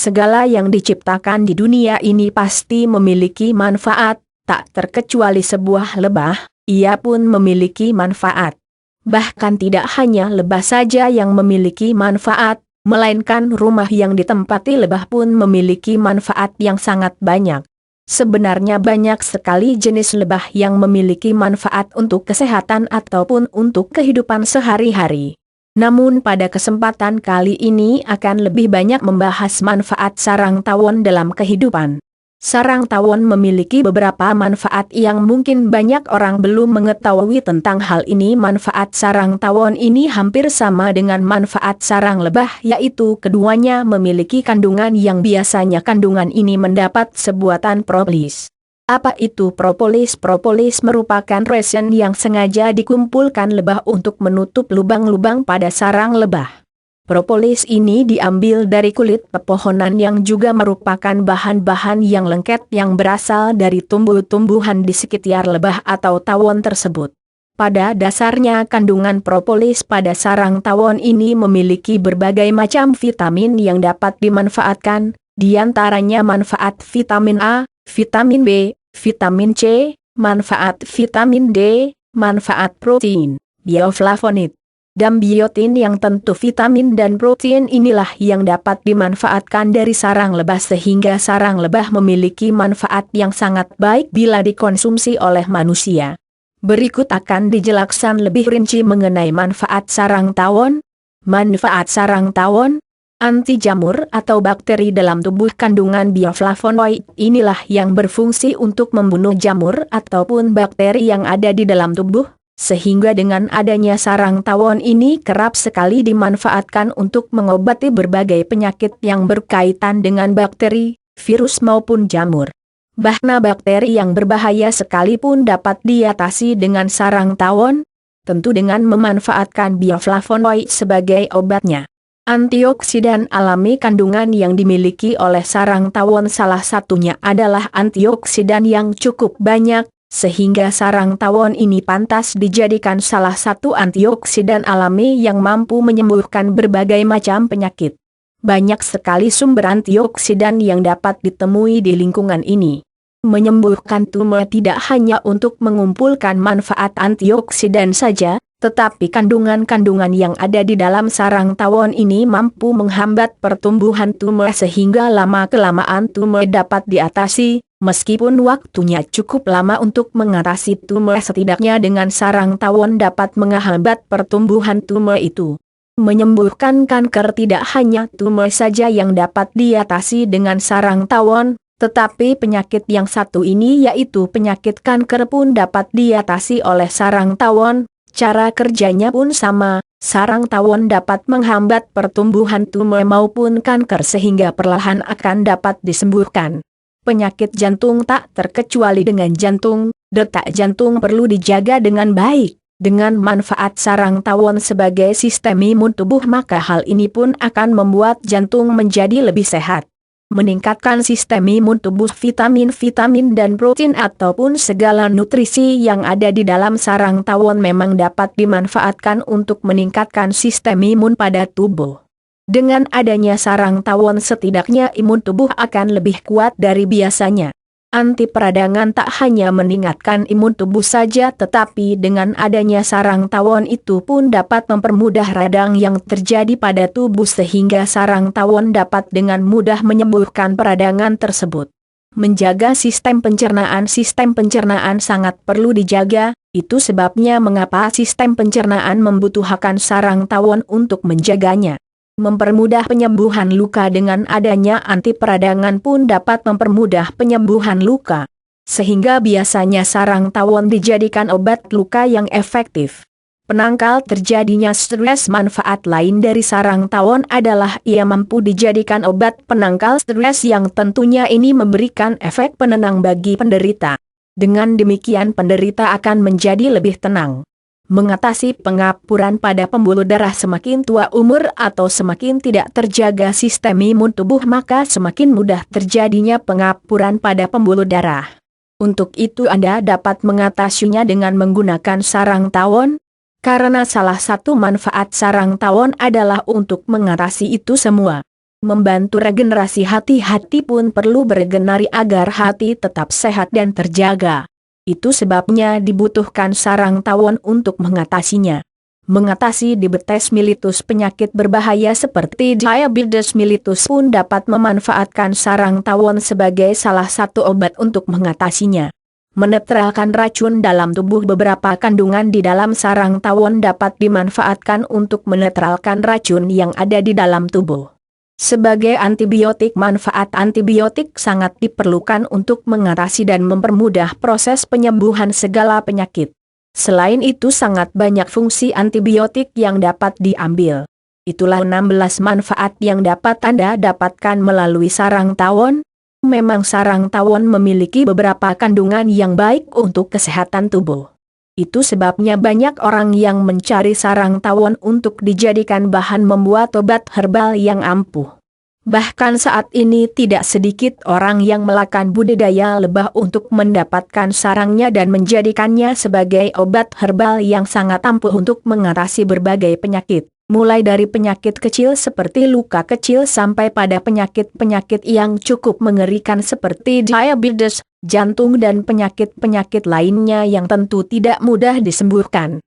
Segala yang diciptakan di dunia ini pasti memiliki manfaat, tak terkecuali sebuah lebah, ia pun memiliki manfaat. Bahkan tidak hanya lebah saja yang memiliki manfaat, melainkan rumah yang ditempati lebah pun memiliki manfaat yang sangat banyak. Sebenarnya banyak sekali jenis lebah yang memiliki manfaat untuk kesehatan ataupun untuk kehidupan sehari-hari. Namun pada kesempatan kali ini akan lebih banyak membahas manfaat sarang tawon dalam kehidupan. Sarang tawon memiliki beberapa manfaat yang mungkin banyak orang belum mengetahui tentang hal ini. Manfaat sarang tawon ini hampir sama dengan manfaat sarang lebah, yaitu keduanya memiliki kandungan yang biasanya kandungan ini mendapat sebutan propolis. Apa itu propolis? Propolis merupakan resin yang sengaja dikumpulkan lebah untuk menutup lubang-lubang pada sarang lebah. Propolis ini diambil dari kulit pepohonan yang juga merupakan bahan-bahan yang lengket yang berasal dari tumbuh-tumbuhan di sekitar lebah atau tawon tersebut. Pada dasarnya kandungan propolis pada sarang tawon ini memiliki berbagai macam vitamin yang dapat dimanfaatkan, di antaranya manfaat vitamin A, vitamin B, vitamin C, manfaat vitamin D, manfaat protein, bioflavonoid, dan biotin yang tentu vitamin dan protein inilah yang dapat dimanfaatkan dari sarang lebah sehingga sarang lebah memiliki manfaat yang sangat baik bila dikonsumsi oleh manusia. Berikut akan dijelaskan lebih rinci mengenai manfaat sarang tawon. Manfaat sarang tawon, anti jamur atau bakteri dalam tubuh. Kandungan bioflavonoid inilah yang berfungsi untuk membunuh jamur ataupun bakteri yang ada di dalam tubuh. Sehingga dengan adanya sarang tawon ini kerap sekali dimanfaatkan untuk mengobati berbagai penyakit yang berkaitan dengan bakteri, virus maupun jamur. Bahkan bakteri yang berbahaya sekalipun dapat diatasi dengan sarang tawon, tentu dengan memanfaatkan bioflavonoid sebagai obatnya. Antioksidan alami kandungan yang dimiliki oleh sarang tawon salah satunya adalah antioksidan yang cukup banyak, sehingga sarang tawon ini pantas dijadikan salah satu antioksidan alami yang mampu menyembuhkan berbagai macam penyakit. Banyak sekali sumber antioksidan yang dapat ditemui di lingkungan ini. Menyembuhkan tumor tidak hanya untuk mengumpulkan manfaat antioksidan saja, tetapi kandungan-kandungan yang ada di dalam sarang tawon ini mampu menghambat pertumbuhan tumor sehingga lama-kelamaan tumor dapat diatasi. Meskipun waktunya cukup lama untuk mengatasi tumor, setidaknya dengan sarang tawon dapat menghambat pertumbuhan tumor itu. Menyembuhkan kanker tidak hanya tumor saja yang dapat diatasi dengan sarang tawon, tetapi penyakit yang satu ini yaitu penyakit kanker pun dapat diatasi oleh sarang tawon. Cara kerjanya pun sama, sarang tawon dapat menghambat pertumbuhan tumor maupun kanker sehingga perlahan akan dapat disembuhkan. Penyakit jantung tak terkecuali dengan jantung, detak jantung perlu dijaga dengan baik. Dengan manfaat sarang tawon sebagai sistem imun tubuh maka hal ini pun akan membuat jantung menjadi lebih sehat. Meningkatkan sistem imun tubuh. Vitamin-vitamin dan protein ataupun segala nutrisi yang ada di dalam sarang tawon memang dapat dimanfaatkan untuk meningkatkan sistem imun pada tubuh. Dengan adanya sarang tawon setidaknya imun tubuh akan lebih kuat dari biasanya. Anti peradangan tak hanya meningkatkan imun tubuh saja tetapi dengan adanya sarang tawon itu pun dapat mempermudah radang yang terjadi pada tubuh sehingga sarang tawon dapat dengan mudah menyembuhkan peradangan tersebut. Menjaga sistem pencernaan. Sistem pencernaan sangat perlu dijaga, itu sebabnya mengapa sistem pencernaan membutuhkan sarang tawon untuk menjaganya. Mempermudah penyembuhan luka. Dengan adanya anti peradangan pun dapat mempermudah penyembuhan luka. Sehingga biasanya sarang tawon dijadikan obat luka yang efektif. Penangkal terjadinya stres. Manfaat lain dari sarang tawon adalah ia mampu dijadikan obat penangkal stres yang tentunya ini memberikan efek penenang bagi penderita. Dengan demikian penderita akan menjadi lebih tenang. Mengatasi pengapuran pada pembuluh darah. Semakin tua umur atau semakin tidak terjaga sistem imun tubuh maka semakin mudah terjadinya pengapuran pada pembuluh darah. Untuk itu Anda dapat mengatasinya dengan menggunakan sarang tawon, karena salah satu manfaat sarang tawon adalah untuk mengatasi itu semua. Membantu regenerasi hati pun perlu beregenerasi agar hati tetap sehat dan terjaga. Itu sebabnya dibutuhkan sarang tawon untuk mengatasinya. Mengatasi diabetes mellitus, penyakit berbahaya seperti diabetes mellitus pun dapat memanfaatkan sarang tawon sebagai salah satu obat untuk mengatasinya. Menetralkan racun dalam tubuh, beberapa kandungan di dalam sarang tawon dapat dimanfaatkan untuk menetralkan racun yang ada di dalam tubuh. Sebagai antibiotik, manfaat antibiotik sangat diperlukan untuk mengatasi dan mempermudah proses penyembuhan segala penyakit. Selain itu sangat banyak fungsi antibiotik yang dapat diambil. Itulah 16 manfaat yang dapat Anda dapatkan melalui sarang tawon. Memang sarang tawon memiliki beberapa kandungan yang baik untuk kesehatan tubuh. Itu sebabnya banyak orang yang mencari sarang tawon untuk dijadikan bahan membuat obat herbal yang ampuh. Bahkan saat ini tidak sedikit orang yang melakukan budidaya lebah untuk mendapatkan sarangnya dan menjadikannya sebagai obat herbal yang sangat ampuh untuk mengatasi berbagai penyakit. Mulai dari penyakit kecil seperti luka kecil sampai pada penyakit-penyakit yang cukup mengerikan seperti diabetes, jantung dan penyakit-penyakit lainnya yang tentu tidak mudah disembuhkan.